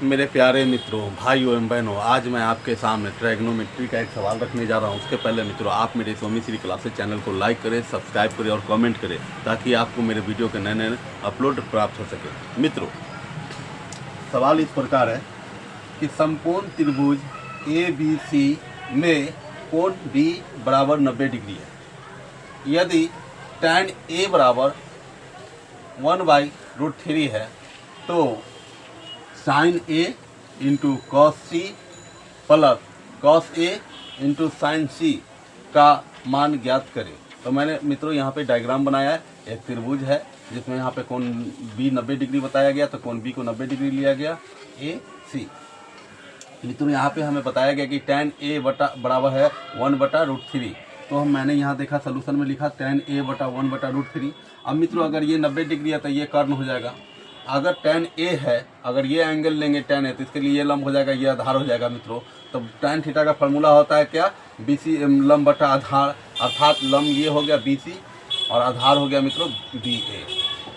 मेरे प्यारे मित्रों, भाइयों एवं बहनों, आज मैं आपके सामने ट्रायगोनोमेट्री का एक सवाल रखने जा रहा हूं। उसके पहले मित्रों, आप मेरे स्वामी श्री क्लासेस चैनल को लाइक करें, सब्सक्राइब करें और कमेंट करें, ताकि आपको मेरे वीडियो के नए नए अपलोड प्राप्त हो सके। मित्रों, सवाल इस प्रकार है कि समकोण त्रिभुज ABC में कोण B बराबर 90 डिग्री है। यदि tan A बराबर 1/√3 है तो sine A into cos C plus cos A into sine C का मान ज्ञात करें। तो मैंने मित्रों यहाँ पे डायग्राम बनाया है। एक त्रिभुज है जिसमें यहाँ पे कोण B 90 डिग्री बताया गया, तो कोण B को 90 डिग्री लिया गया AC। मित्रों यहाँ पे हमें बताया गया कि tan A बराबर है 1/√3। तो मैंने यहाँ देखा सोल्यूशन में लिखा tan A बटा 1/√3। अब मित्रों अगर ये 90 डिग्री है तो ये कर्ण हो जाएगा। अगर tan A है, अगर ये एंगल लेंगे tan है, तो इसके लिए ये लंब हो जाएगा, ये आधार हो जाएगा मित्रों। तो tan थीटा का फॉर्मूला होता है क्या, BC लंब बटा आधार, अर्थात लंब ये हो गया BC और आधार हो गया मित्रों BA।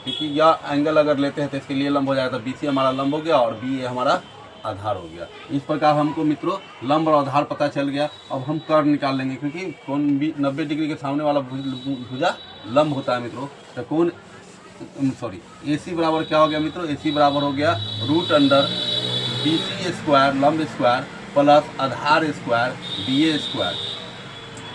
क्योंकि यह एंगल अगर लेते हैं तो इसके लिए लंब हो जाएगा, तो BC हमारा लंब हो गया और BA हमारा आधार हो गया। इस प्रकार हमको मित्रों लंब और आधार पता चल गया। अब हम कर्ण निकाल लेंगे, क्योंकि कोण 90 डिग्री के सामने वाला भुजा लंब होता है मित्रों। तो कोण AC बराबर क्या हो गया मित्रों, AC बराबर हो गया √BC स्क्वायर लंब स्क्वायर प्लस आधार स्क्वायर BA स्क्वायर।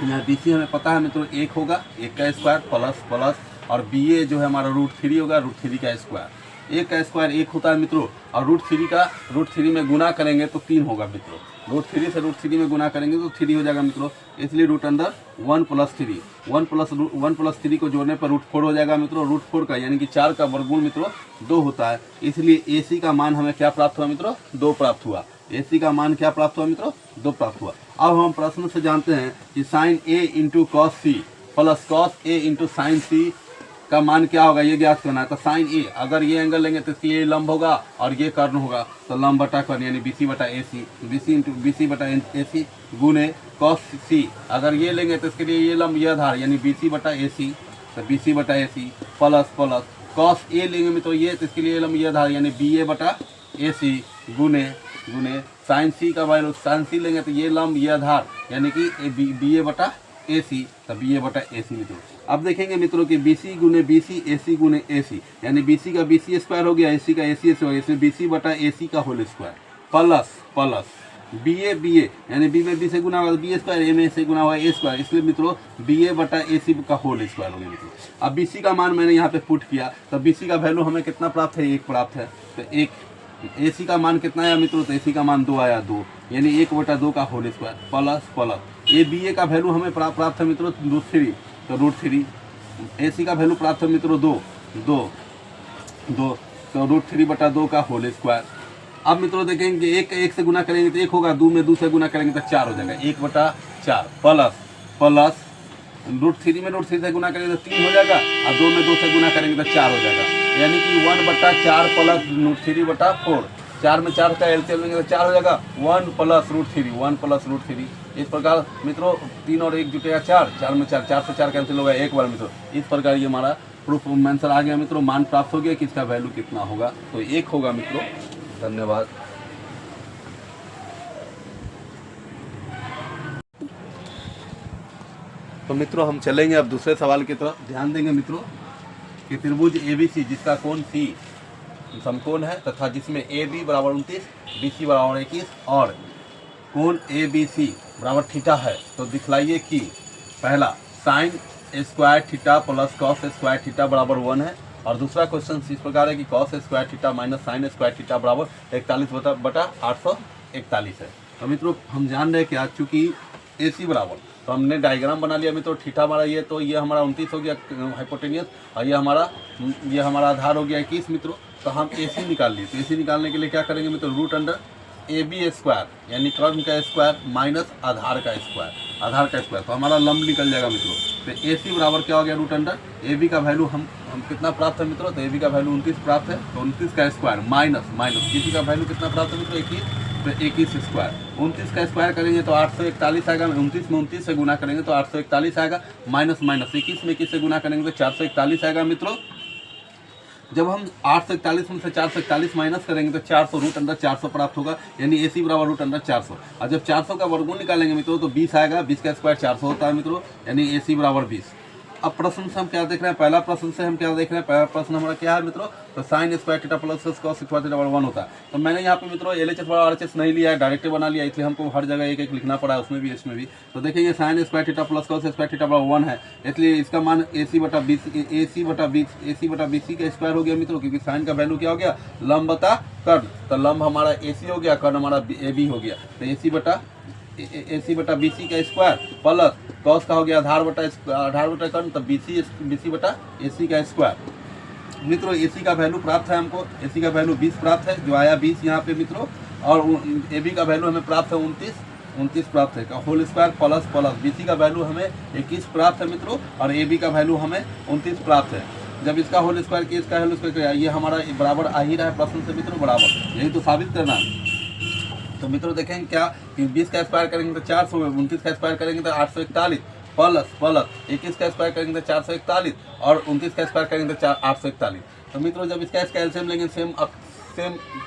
यहाँ BC हमें पता है मित्रों 1 होगा, 1 का स्क्वायर प्लस प्लस, और BA जो है हमारा √3 होगा, √3 का स्क्वायर। 1 का स्क्वायर 1 होता है मित्रों, और √3 में गुना करेंगे तो 3 होगा मित्रों। √3 से √3 में गुना करेंगे तो 3 हो जाएगा मित्रों। इसलिए √1 + 3, 1 + 3 को जोड़ने पर √4 हो जाएगा मित्रों। √4 का यानी कि 4 का वर्गमूल मित्रों 2 होता है। इसलिए AC का मान हमें क्या प्राप्त हुआ मित्रों, 2 प्राप्त हुआ। AC का मान क्या प्राप्त हुआ मित्रों, 2 प्राप्त हुआ। अब हम प्रश्न से जानते हैं कि sine A into cos C plus cos A into sine C का मान क्या होगा, ये ज्ञात करना है। तो साइन A, अगर ये एंगल लेंगे तो इसके लिए लंब होगा और ये कर्ण होगा, तो लंब बटा कर्ण यानी BC बटा AC, BC बटा AC गुने कॉस C, अगर ये लेंगे तो इसके लिए ये लंब ये आधार यानी BC बटा AC, तो BC बटा AC plus plus cos A लेंगे में तो ये, तो इसके लिए लंब ये आधार यानी BA बटा AC गुने साइन C का वैल्यू, साइन C लेंगे तो ये लंब ये आधार यानी कि BA बटा AC, तो BA बटा AC मित्रों। अब देखेंगे मित्रों कि BC गुने BC AC गुने AC, यानी BC का BC स्क्वायर हो गया, AC का AC हो गया, इसमें BC बटा AC का होल स्क्वायर प्लस BA यानी B में B से गुना होगा B स्क्वायर, A में से गुना होगा A स्क्वायर, इसलिए मित्रों BA बटा AC का होल स्क्वायर हो गया मित्रों। अब BC का मान मैंने यहाँ पे पुट किया, तो BC का वैल्यू हमें कितना प्राप्त है, 1 प्राप्त है। तो 1 AC का मान कितना आया मित्रों, तो AC का मान 2 आया, 2 यानी 1/2 का होल स्क्वायर प्लस BA का वैल्यू हमें प्राप्त है मित्रों √3, तो √3। AC का वैल्यू प्राप्त है मित्रों 2, तो √3/2 का होल स्क्वायर। अब मित्रों देखेंगे 1 से गुना करेंगे तो 1 होगा, 2 में 2 से गुना करेंगे तो 4 हो जाएगा, 1/4 प्लस √3 में √3 से गुना करेंगे तो 3 हो जाएगा, और 2 में 2 से गुना करेंगे तो 4 हो जाएगा, यानी कि 1/4 प्लस √3/4, 4 में 4 का एलसीएम लेंगे तो 4 हो जाएगा, 1 + √3। इस प्रकार मित्रों 3 और 1 जुटेगा 4 में 4 से 4 कैंसिल होगा एक बार मित्रों। इस प्रकार ये हमारा प्रूफ आंसर आ गया मित्रों, मान प्राप्त हो गया कि इसका वैल्यू कितना होगा, तो 1 होगा मित्रों। धन्यवाद। तो मित्रों हम चलेंगे अब दूसरे सवाल की तरफ। ध्यान देंगे मित्रों कि त्रिभुज ABC जिसका कोण C समकोण है तथा जिसमें AB बराबर 29, BC बराबर 21 और कोण ABC बराबर थीटा है, तो दिखलाइए कि पहला sine square theta plus cos square theta बराबर 1 है, और दूसरा क्वेश्चन इस प्रकार है कि cos square theta minus sine square theta बराबर 41/841 है। तो मित्रों हम जान रहे हैं कि आज चूँकि AC बराबर, तो हमने डायग्राम बना लिया मित्रों, थीटा हमारा ये, तो ये हमारा 29 हो गया हाइपोटेनियस, और ये हमारा आधार हो गया 21 मित्रों। तो हम AC निकाल लिए, तो AC निकालने के लिए क्या करेंगे मित्रों, √AB स्क्वायर यानी कर्ण का स्क्वायर माइनस आधार का स्क्वायर, तो हमारा लंब निकल जाएगा मित्रों। तो AC बराबर क्या हो गया, √AB का वैल्यू हम कितना प्राप्त है मित्रों, तो AB का वैल्यू 29 प्राप्त है, तो 29 का स्क्वायर माइनस BC का वैल्यू कितना प्राप्त है मित्रों, 21, तो 21 स्क्वायर। 29 का स्क्वायर करेंगे तो 841 आएगा, 29 में 29 से गुना करेंगे तो 841 आएगा, माइनस 21 में 21 से गुना करेंगे तो 441 आएगा मित्रों। जब हम 841 में से 441 माइनस करेंगे तो 400 रूट अंडर 400 प्राप्त होगा, यानी AC बराबर रूट अंडर 400। और जब 400 का वर्गमूल निकालेंगे मित्रों तो 20 आएगा, 20 का स्क्वायर 400 होता है मित्रों, यानी AC बराबर 20। अब प्रश्न से हम क्या देख रहे हैं, पहला प्रश्न से हम क्या देख रहे हैं, पहला प्रश्न हमारा क्या है मित्रों, तो sine square theta plus cos square theta बराबर 1 होता है। तो मैंने यहाँ पे मित्रों LHS बराबर RHS नहीं लिया है, डायरेक्ट बना लिया, इसलिए हमको हर जगह एक एक लिखना पड़ा है, उसमें भी इसमें भी। तो देखिए sine square theta plus cos square theta बराबर 1 है, इसलिए इसका मान AC बटा BC का स्क्वायर हो गया मित्रों, क्योंकि साइन का वैल्यू क्या हो गया, लंब बटा कर्ण। तो लंब हमारा AC हो गया, कर्ण हमारा AB हो गया। तो AC बटा BC का स्क्वायर प्लस कॉस का हो गया आधार बटा कर्ण, तब BC बटा AC का स्क्वायर। मित्रों AC का वैल्यू प्राप्त है हमको, AC का वैल्यू 20 प्राप्त है, जो आया 20 यहाँ पे मित्रों, और AB का वैल्यू हमें प्राप्त है 29 प्राप्त है, होल स्क्वायर प्लस BC का वैल्यू हमें 21 प्राप्त है मित्रों, और AB का वैल्यू हमें 29 प्राप्त है। जब इसका होल स्क्वायर किया, इसका होल स्क्वायर किया, ये हमारा बराबर आ ही रहा है प्रश्न से मित्रों, बराबर, यही तो साबित करना है। तो मित्रों देखेंगे क्या कि 20 का स्क्वायर करेंगे तो 400, 29 का स्क्वायर करेंगे तो 841 प्लस 21 का स्क्वायर करेंगे तो 441 और 29 का स्क्वायर करेंगे तो 841। तो मित्रों जब इसका एलसीएम लेंगे सेम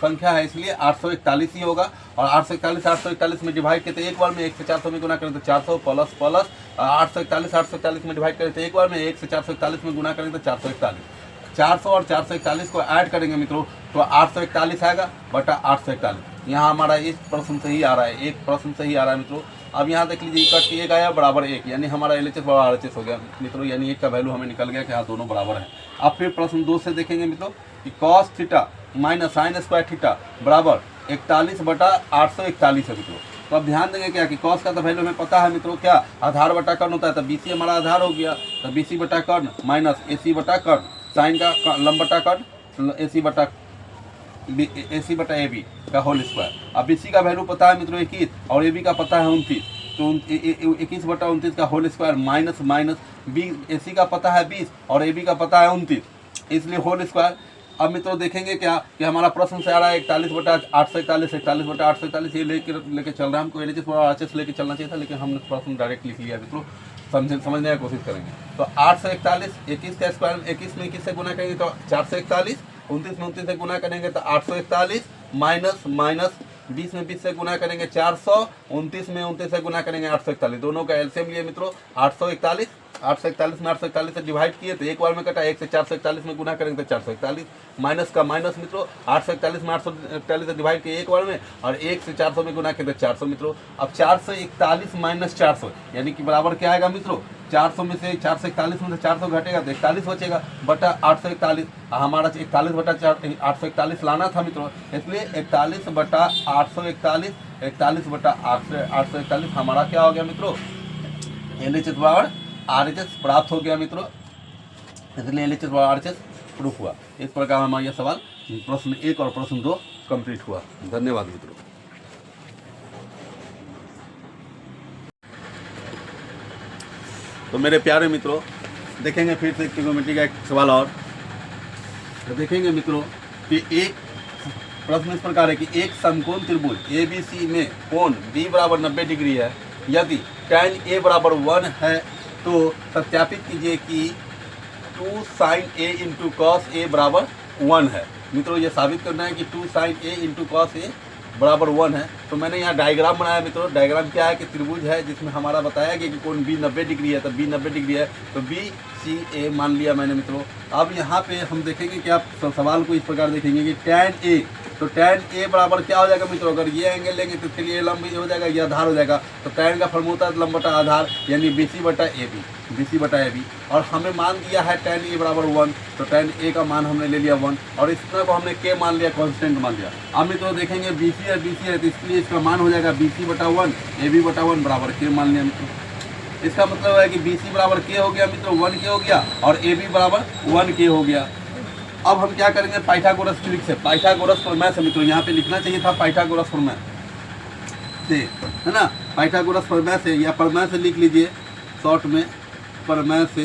संख्या है, इसलिए 841 ही होगा। और 841 में डिवाइड करते एक बार में 1 से 400 में गुना करें तो 400 प्लस 841 में डिवाइड करें तो एक बार में 1 से 441 में गुना करें तो 441। 400 और 441 को ऐड करेंगे मित्रों तो 841 आएगा बटा 841। यहाँ हमारा इस प्रश्न से ही आ रहा है, एक प्रश्न से ही आ रहा है मित्रों। अब यहाँ देख लीजिए कट एक आया बराबर 1, यानी हमारा LHS बराबर RHS हो गया मित्रों, यानी 1 का वैल्यू हमें निकल गया कि हाँ दोनों बराबर हैं। अब फिर प्रश्न 2 से देखेंगे मित्रों कि cos theta minus sine square theta बराबर 41 बटा 841 है मित्रों। तो अब ध्यान देंगे क्या कि कॉस का तो वैल्यू हमें पता है मित्रों, क्या आधार बटा कर्ण होता है, तो BC हमारा आधार हो गया, तो BC बटा कर्ण माइनस AC बटा कर्ण, साइन का लंब बटा कर्ण AC बटा AB का होल स्क्वायर। अब BC का वैल्यू पता है मित्रों 21 और AB का पता है 29, तो 21 बटा 29 का होल स्क्वायर माइनस AC का पता है 20 और AB का पता है 29, इसलिए होल स्क्वायर। अब मित्रों देखेंगे क्या कि हमारा प्रश्न से आ रहा है 41 बटा 841 ये लेके चल रहा है, हमको LHS और RHS लेके चलना चाहिए था, लेकिन हमने प्रश्न डायरेक्ट लिख लिया मित्रों, समझने की कोशिश करेंगे। तो 841 21 का स्क्वायर 21 में 21 से गुना करेंगे तो 441, 29 में 29 से गुना करेंगे तो 841 माइनस 20 में 20 से गुना करेंगे 400, 29 में 29 से गुना करेंगे 841। दोनों का एलसीएम लिए मित्रों 841 में 841 से डिवाइड किए तो एक बार में कटा, 1 से 441 में गुना करेंगे तो 441, माइनस का माइनस मित्रों 841 में 841 से डिवाइड किए एक बार में, और 1 से 400 में गुना किए तो 400 मित्रों। अब 441 माइनस 400 यानी कि बराबर क्या आएगा मित्रों, 400 में से 441 में से 400 घटेगा तो 41 बचेगा बटा 841। हमारा 41 बटा 841 लाना था मित्रों, इसलिए 41 बटा 841 41 बटा 841 हमारा क्या हो गया मित्रों, LHS बराबर RHS प्राप्त हो गया मित्रों, इसलिए LHS बराबर RHS प्रूफ हुआ। इस प्रकार हमारा यह सवाल प्रश्न 1 और प्रश्न 2 कंप्लीट हुआ। धन्यवाद मित्रों। तो मेरे प्यारे मित्रों देखेंगे फिर से ट्रिग्नोमेट्री का एक सवाल और। तो देखेंगे मित्रों कि एक प्रश्न इस प्रकार है कि एक समकोण त्रिभुज ABC में कोण B बराबर 90 डिग्री है, यदि tan A बराबर 1 है तो सत्यापित कीजिए कि 2 sin A into cos A बराबर 1 है। मित्रों ये साबित करना है कि 2 sin A into cos A बराबर 1 है। तो मैंने यहाँ डायग्राम बनाया मित्रों, डायग्राम क्या है कि त्रिभुज है जिसमें हमारा बताया गया कि कोण B 90 डिग्री है, तो B 90 डिग्री है तो BCA मान लिया मैंने मित्रों। अब यहाँ पे हम देखेंगे कि आप सवाल को इस प्रकार देखेंगे कि tan A, तो tan A बराबर क्या हो जाएगा मित्रों, अगर ये एंगल लेंगे तो इसके लिए लंब हो जाएगा, ये आधार हो जाएगा, तो tan का फॉर्मूला होता है लंब बटा आधार, यानी BC बटा AB। और हमें मान दिया है tan A बराबर 1, तो tan A का मान हमने ले लिया 1 और इतना को हमने K मान लिया, कांस्टेंट मान लिया। अब मित्रों देखेंगे BC है तो इसलिए इसका मान हो जाएगा BC बटा 1 AB बटा 1 बराबर K मान लिया मित्रों। इसका मतलब है कि BC बराबर K हो गया मित्रों, 1K हो गया, और AB बराबर 1K हो गया। अब हम क्या करेंगे, पाइथागोरस ट्रिक से, पाइथागोरस प्रमेय से मित्रों, यहाँ पे लिखना चाहिए था पाइथागोरस प्रमेय से, है ना, पाइथागोरस प्रमेय से या प्रमेय से लिख लीजिए शॉर्ट में, प्रमेय से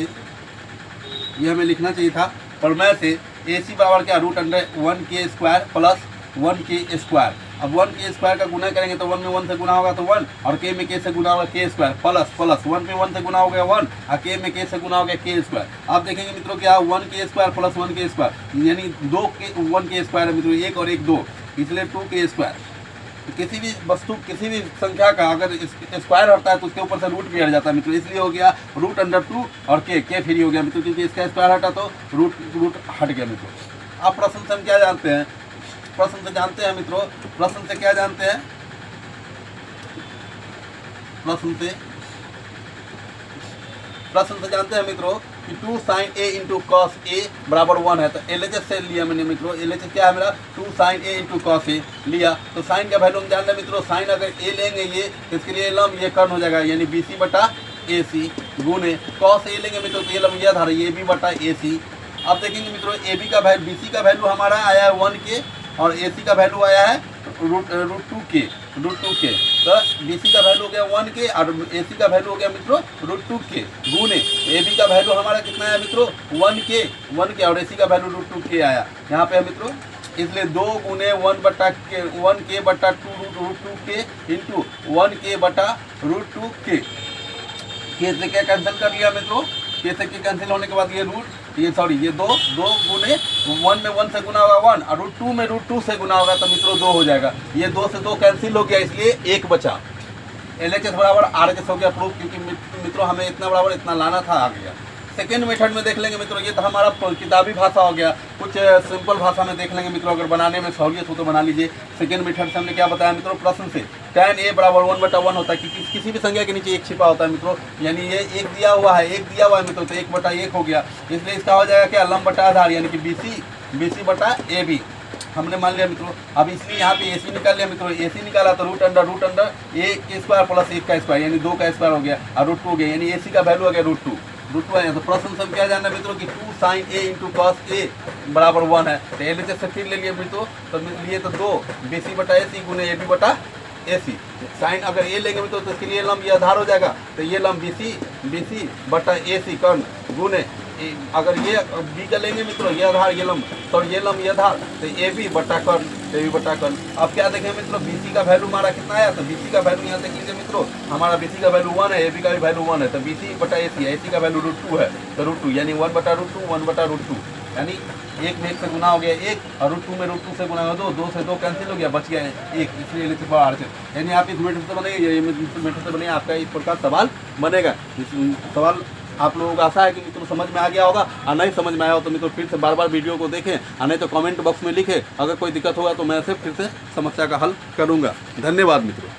ये हमें लिखना चाहिए था। प्रमेय से AC बराबर क्या, √1K² प्लस 1K²। अब 1 के स्क्वायर का गुना करेंगे तो 1 में 1 से गुना होगा तो 1, और k में k से गुना होगा k स्क्वायर, प्लस प्लस 1 में 1 से गुना हो गया 1, और k में k से गुना हो गया k स्क्वायर। आप देखेंगे मित्रों क्या 1 के स्क्वायर प्लस 1 के स्क्वायर यानी 1 के स्क्वायर है मित्रों, 1 और 1 2, इसलिए 2 के स्क्वायर। किसी भी वस्तु किसी भी संख्या का अगर स्क्वायर हटता है तो उसके ऊपर से रूट भी हट जाता है मित्रों, इसलिए हो गया रूट अंडर 2 और k फ्री हो गया मित्रों, क्योंकि इसका स्क्वायर हटा तो रूट हट गया मित्रों। अब प्रश्न से हम क्या जानते हैं, प्रश्न से जानते हैं मित्रों, प्रश्न से क्या जानते हैं, प्रश्न से जानते हैं मित्रों कि 2 sin a into cos A बराबर 1 है। तो LHS से लिया मैंने मित्रों, LHS क्या है मेरा 2 sin a into cos A लिया, तो साइन का वैल्यू हम जान रहे हैं मित्रों, साइन अगर a लेंगे ये तो इसके लिए लम ये कर्न हो जाएगा यानी BC बटा AC गुने कॉस ए लेंगे मित्रों तो ये लम यह धारा ये भी बटा AC। अब देखेंगे मित्रों AB का वैल्यू BC का वैल्यू हमारा आया है 1 के और AC का वैल्यू आया है रूट 2 के, तो BC का वैल्यू हो गया 1 के और AC का वैल्यू हो गया मित्रों रूट 2 के गुने AB का वैल्यू हमारा कितना है मित्रों 1 के और AC का वैल्यू रूट 2 के आया यहाँ पे है मित्रों, इसलिए 2 गुने 1 के बटा 2 रूट 2 के इंटू 1 के बटा रूट 2 के से क्या कैंसिल कर लिया मित्रों, के से के कैंसिल होने के बाद ये ये 2 गुने 1 में 1 से गुना होगा 1 और रूट 2 में रूट 2 से गुना होगा तो मित्रों 2 हो जाएगा, ये 2 से 2 कैंसिल हो गया इसलिए 1 बचा। LHS बराबर RHS हो गया प्रूफ, क्योंकि मित्रों हमें इतना बराबर इतना लाना था आ गया। सेकेंड मेथड में देख लेंगे मित्रों, ये तो हमारा किताबी भाषा हो गया, कुछ सिंपल भाषा में देख लेंगे मित्रों, अगर बनाने में सहूलियत हो तो बना लीजिए। सेकेंड मेथड से हमने क्या बताया मित्रों, प्रश्न से tan a बराबर 1/1 होता है, क्योंकि किसी भी संख्या के नीचे 1 छिपा होता है मित्रों, यानी ये 1 दिया हुआ है मित्रों तो 1/1 हो गया, इसलिए इसका हो जाएगा क्या लंब बटा आधार यानी कि BC बटा AB हमने मान लिया मित्रों। अब इसलिए यहाँ पे AC निकाल लिया मित्रों, AC निकाला तो रूट अंडर a के स्क्वायर प्लस 1 का स्क्वायर यानी 2 का स्क्वायर हो गया और रूट 2 हो गया, यानी AC का वैल्यू आ गया रूट 2 आया। तो प्रश्न से हम क्या जानना है मित्रों कि 2 sin a into cos A बराबर 1 है, तो LHS से फिर ले लिए मित्रों, तो लिए तो 2 BC बटा AC गुने AB बटा AC। साइन अगर ये लेंगे मित्रों तो इसके लिए लंब ये आधार हो जाएगा, तो ये लंब BC बटा AC कर्ण गुने अगर ये B का लेंगे मित्रों ये आधार ये लंब ये आधार तो AB बटा कर्ण। अब क्या देखें मित्रों BC का वैल्यू हमारा कितना आया, तो BC का वैल्यू यहाँ देख लीजिए मित्रों, हमारा BC का वैल्यू 1 है, AB का भी वैल्यू 1 है, तो BC बटा AC है, AC का वैल्यू रूट 2 है, तो रूट 2 यानी 1/√2 यानी 1 में 1 से गुना हो गया 1 और रूट 2 में रूट 2 से गुना हो 2 से 2 कैंसिल हो गया बच गया 1, इसलिए LHS बाहर से, यानी आप इस मेथड से बनेंगे, मेथड से बनेंगे आपका इस प्रकार सवाल बनेगा। सवाल आप लोगों को आशा है कि मित्रों समझ में आ गया होगा, और नहीं समझ में आया हो तो मित्रों फिर से बार वीडियो को देखें, और नहीं तो कमेंट बॉक्स में लिखें, अगर कोई दिक्कत होगा तो मैं फिर से समस्या का हल करूँगा। धन्यवाद मित्रों।